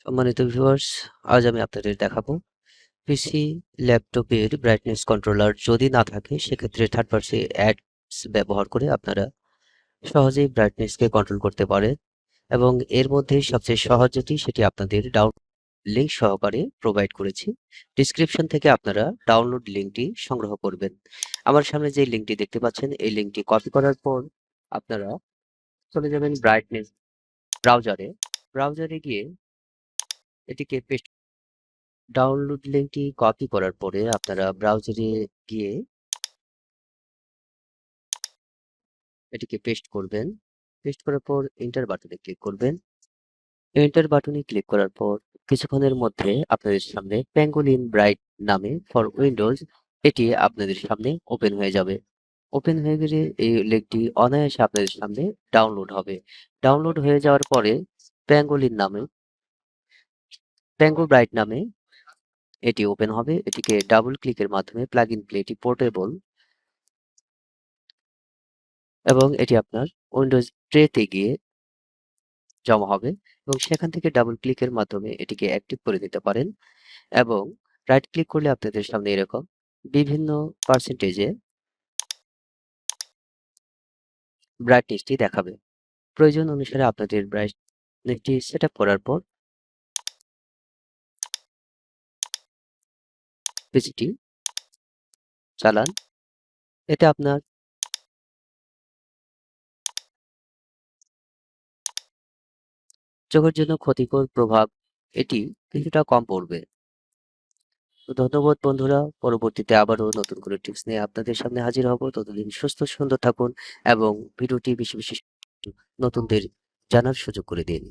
সম্মানিত ভিউয়ার্স, আজ আমি আপনাদের দেখাবো পিসি ল্যাপটপের ব্রাইটনেস কন্ট্রোলার যদি না থাকে সেক্ষেত্রে থার্ড পার্টি অ্যাডস ব্যবহার করে আপনারা সহজেই ব্রাইটনেসকে কন্ট্রোল করতে পারেন এবং এর মধ্যে সবচেয়ে সহজ যেটি সেটি আপনাদের ডাউনলোড লিঙ্ক সহকারে প্রোভাইড করেছি। ডিসক্রিপশন থেকে আপনারা ডাউনলোড লিঙ্কটি সংগ্রহ করবেন। আমার সামনে যে লিঙ্কটি দেখতে পাচ্ছেন এই লিঙ্কটি কপি করার পর আপনারা চলে যাবেন ব্রাইটনেস ব্রাউজারে গিয়ে এটিকে পেস্ট ডাউনলোড লিঙ্কটি কপি করার পরে আপনারা ব্রাউজারে গিয়ে এটিকে পেস্ট করবেন। পেস্ট করার পর এন্টার বাটনে ক্লিক করবেন। এন্টার বাটনে ক্লিক করার পর কিছুক্ষণের মধ্যে আপনাদের সামনে প্যাঙ্গোলিন ব্রাইট নামে ফর উইন্ডোজ এটি আপনাদের সামনে ওপেন হয়ে যাবে। ওপেন হয়ে গেলে এই লিঙ্কটি অনায়াসে আপনাদের সামনে ডাউনলোড হবে। ডাউনলোড হয়ে যাওয়ার পরে প্যাঙ্গোলিন নামে প্যাঙ্গো ব্রাইট নামে এটি ওপেন হবে। এটিকে ডাবল ক্লিকের মাধ্যমে প্লাগইন প্লে এটি পোর্টেবল এবং এটি আপনার উইন্ডোজ ট্রেতে গিয়ে জমা হবে এবং সেখান থেকে ডাবল ক্লিকের মাধ্যমে এটিকে অ্যাক্টিভ করে দিতে পারেন এবং রাইট ক্লিক করলে আপনাদের সামনে এরকম বিভিন্ন পার্সেন্টেজে ব্রাইটনেসটি দেখাবে। প্রয়োজন অনুসারে আপনাদের ব্রাইটনেসটি সেট আপ করার পর পিসিটি চালান। এতে আপনার চোখের জন্য ক্ষতিকর প্রভাব এটি কিছুটা কম পড়বে। তো ধন্যবাদ বন্ধুরা, পরবর্তীতে আবারও নতুন করে টিপস নিয়ে আপনাদের সামনে হাজির হব। ততদিন সুস্থ সুন্দর থাকুন এবং ভিডিওটি বেশি বেশি নতুনদের জানার সুযোগ করে দিন।